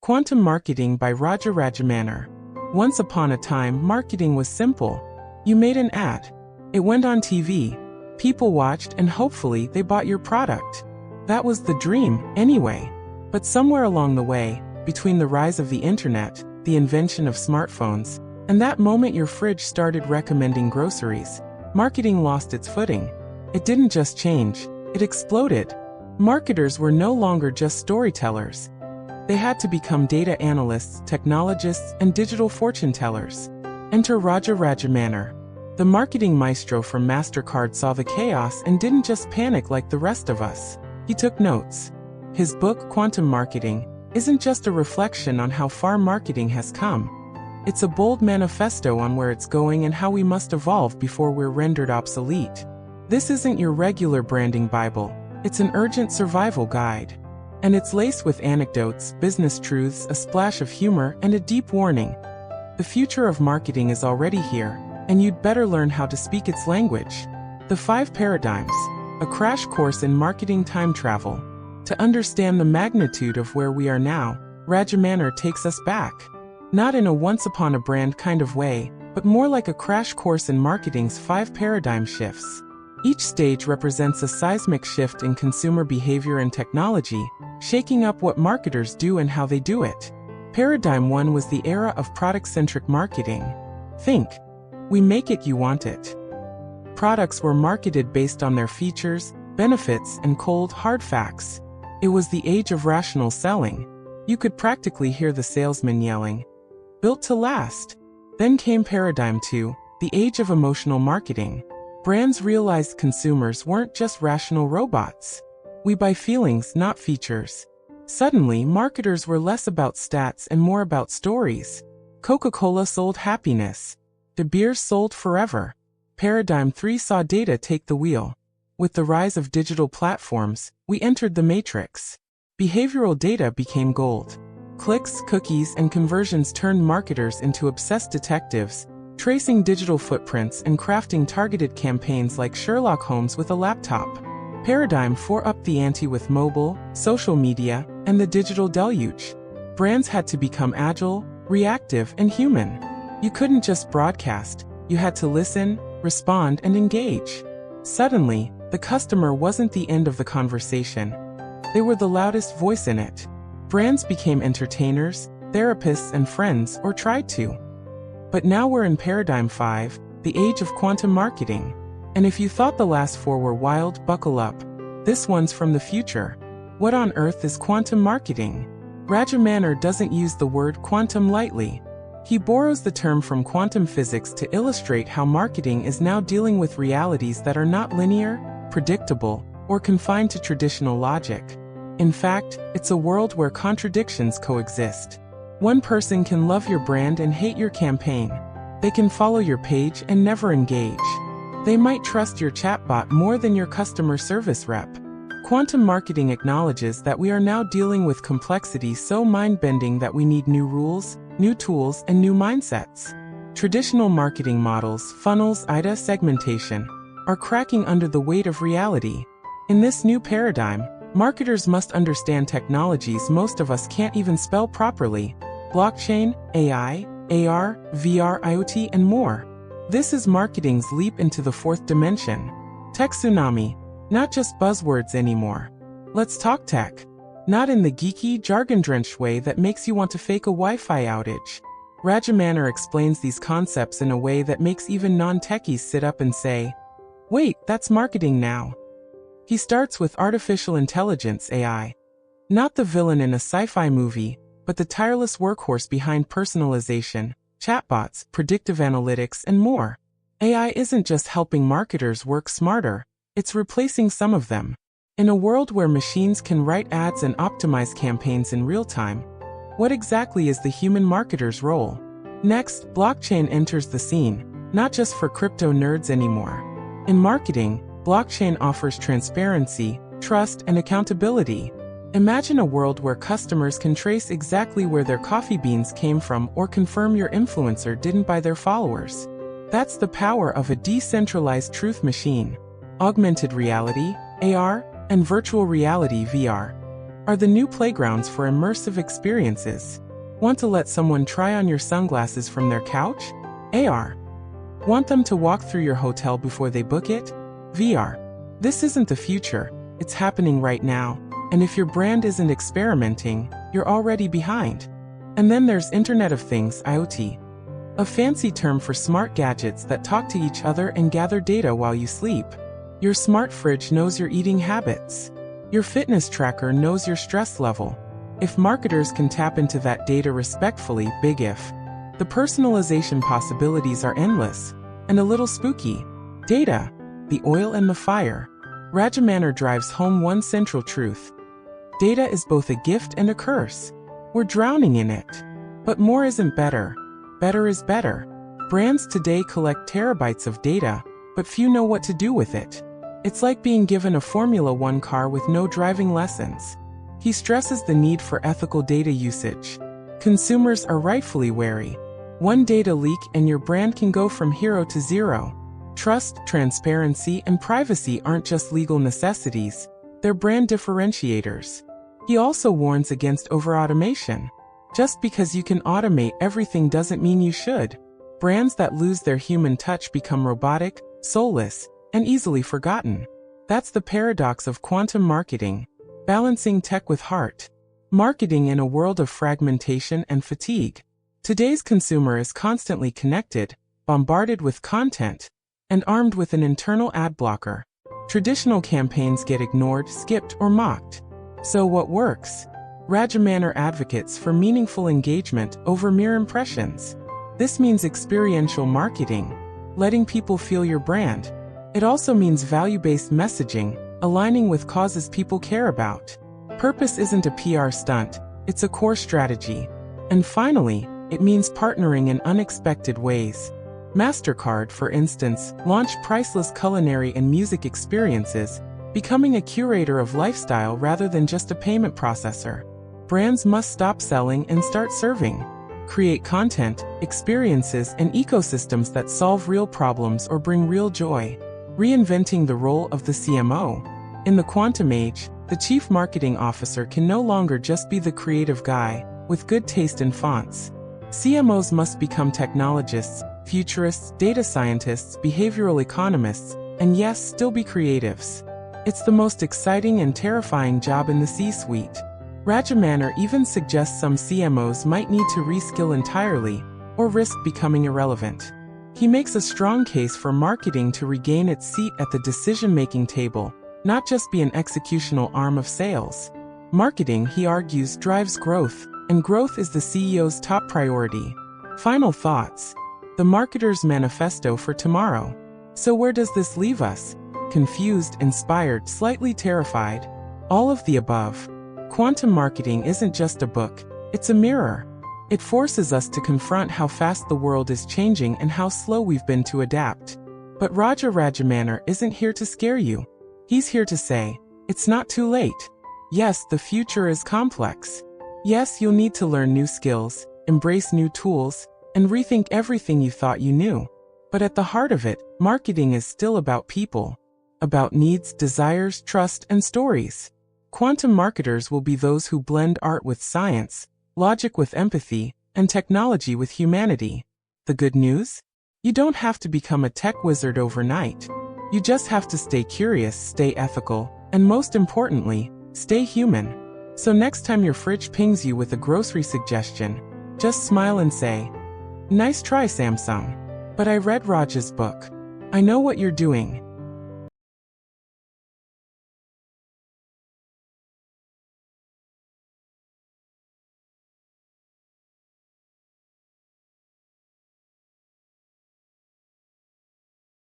Quantum Marketing by Rajamannar. Once upon a time, marketing was simple. You made an ad. It went on TV. People watched and hopefully they bought your product. That was the dream, anyway. But somewhere along the way, between the rise of the internet, the invention of smartphones, and that moment your fridge started recommending groceries, marketing lost its footing. It didn't just change, it exploded. Marketers were no longer just storytellers. They had to become data analysts, technologists, and digital fortune tellers. Enter Rajamannar. The marketing maestro from MasterCard saw the chaos and didn't just panic like the rest of us. He took notes. His book, Quantum Marketing, isn't just a reflection on how far marketing has come. It's a bold manifesto on where it's going and how we must evolve before we're rendered obsolete. This isn't your regular branding Bible. It's an urgent survival guide. And it's laced with anecdotes, business truths, a splash of humor, and a deep warning. The future of marketing is already here, and you'd better learn how to speak its language. The 5 Paradigms, a crash course in marketing time travel. To understand the magnitude of where we are now, Rajamannar takes us back. Not in a once-upon-a-brand kind of way, but more like a crash course in marketing's 5 paradigm shifts. Each stage represents a seismic shift in consumer behavior and technology, shaking up what marketers do and how they do it. Paradigm 1 was the era of product-centric marketing. Think. We make it, you want it. Products were marketed based on their features, benefits, and cold, hard facts. It was the age of rational selling. You could practically hear the salesman yelling, "Built to last." Then came Paradigm 2, the age of emotional marketing. Brands realized consumers weren't just rational robots. We buy feelings, not features. Suddenly, marketers were less about stats and more about stories. Coca-Cola sold happiness. De Beers sold forever. Paradigm 3 saw data take the wheel. With the rise of digital platforms, we entered the matrix. Behavioral data became gold. Clicks, cookies, and conversions turned marketers into obsessed detectives, tracing digital footprints and crafting targeted campaigns like Sherlock Holmes with a laptop. Paradigm 4 upped the ante with mobile, social media, and the digital deluge. Brands had to become agile, reactive, and human. You couldn't just broadcast, you had to listen, respond, and engage. Suddenly, the customer wasn't the end of the conversation. They were the loudest voice in it. Brands became entertainers, therapists, and friends, or tried to. But now we're in Paradigm 5, the age of quantum marketing. And if you thought the last 4 were wild, buckle up. This one's from the future. What on earth is quantum marketing? Rajamannar doesn't use the word quantum lightly. He borrows the term from quantum physics to illustrate how marketing is now dealing with realities that are not linear, predictable, or confined to traditional logic. In fact, it's a world where contradictions coexist. One person can love your brand and hate your campaign. They can follow your page and never engage. They might trust your chatbot more than your customer service rep. Quantum marketing acknowledges that we are now dealing with complexity so mind-bending that we need new rules, new tools, and new mindsets. Traditional marketing models, funnels, IDA segmentation, are cracking under the weight of reality. In this new paradigm, marketers must understand technologies most of us can't even spell properly: blockchain, AI, AR, VR, IoT, and more. This is marketing's leap into the 4th dimension. Tech tsunami, not just buzzwords anymore. Let's talk tech. Not in the geeky, jargon-drenched way that makes you want to fake a Wi-Fi outage. Rajamannar explains these concepts in a way that makes even non-techies sit up and say, "Wait, that's marketing now." He starts with artificial intelligence (AI). Not the villain in a sci-fi movie, but the tireless workhorse behind personalization, chatbots, predictive analytics, and more. AI isn't just helping marketers work smarter, it's replacing some of them. In a world where machines can write ads and optimize campaigns in real time, what exactly is the human marketer's role? Next, blockchain enters the scene, not just for crypto nerds anymore. In marketing, blockchain offers transparency, trust, and accountability. Imagine a world where customers can trace exactly where their coffee beans came from or confirm your influencer didn't buy their followers. That's the power of a decentralized truth machine. Augmented reality, AR, and virtual reality, VR. are the new playgrounds for immersive experiences. Want to let someone try on your sunglasses from their couch? AR. Want them to walk through your hotel before they book it? VR. This isn't the future, it's happening right now, and if your brand isn't experimenting, you're already behind. And then there's Internet of Things, IoT. A fancy term for smart gadgets that talk to each other and gather data while you sleep. Your smart fridge knows your eating habits. Your fitness tracker knows your stress level. If marketers can tap into that data respectfully, big if. The personalization possibilities are endless, and a little spooky. Data, the oil and the fire. Rajamannar drives home one central truth. Data is both a gift and a curse. We're drowning in it. But more isn't better. Better is better. Brands today collect terabytes of data, but few know what to do with it. It's like being given a Formula One car with no driving lessons. He stresses the need for ethical data usage. Consumers are rightfully wary. One data leak and your brand can go from hero to zero. Trust, transparency, and privacy aren't just legal necessities, they're brand differentiators. He also warns against over-automation. Just because you can automate everything doesn't mean you should. Brands that lose their human touch become robotic, soulless, and easily forgotten. That's the paradox of quantum marketing, balancing tech with heart. Marketing in a world of fragmentation and fatigue. Today's consumer is constantly connected, bombarded with content, and armed with an internal ad blocker. Traditional campaigns get ignored, skipped, or mocked. So what works? Rajamannar advocates for meaningful engagement over mere impressions. This means experiential marketing, letting people feel your brand. It also means value-based messaging, aligning with causes people care about. Purpose isn't a PR stunt, it's a core strategy. And finally, it means partnering in unexpected ways. MasterCard, for instance, launched priceless culinary and music experiences, becoming a curator of lifestyle rather than just a payment processor. Brands must stop selling and start serving. Create content, experiences, and ecosystems that solve real problems or bring real joy. Reinventing the role of the CMO. In the quantum age, the Chief Marketing Officer can no longer just be the creative guy, with good taste in fonts. CMOs must become technologists, futurists, data scientists, behavioral economists, and yes, still be creatives. It's the most exciting and terrifying job in the C-suite. Rajamannar even suggests some CMOs might need to reskill entirely, or risk becoming irrelevant. He makes a strong case for marketing to regain its seat at the decision-making table, not just be an executional arm of sales. Marketing, he argues, drives growth, and growth is the CEO's top priority. Final thoughts. The Marketer's Manifesto for Tomorrow. So where does this leave us? Confused, inspired, slightly terrified? All of the above. Quantum marketing isn't just a book, it's a mirror. It forces us to confront how fast the world is changing and how slow we've been to adapt. But Rajamannar isn't here to scare you. He's here to say, it's not too late. Yes, the future is complex. Yes, you'll need to learn new skills, embrace new tools, and rethink everything you thought you knew. But at the heart of it, marketing is still about people. About needs, desires, trust, and stories. Quantum marketers will be those who blend art with science, logic with empathy, and technology with humanity. The good news? You don't have to become a tech wizard overnight. You just have to stay curious, stay ethical, and most importantly, stay human. So next time your fridge pings you with a grocery suggestion, just smile and say, "Nice try, Samsung. But I read Raj's book. I know what you're doing."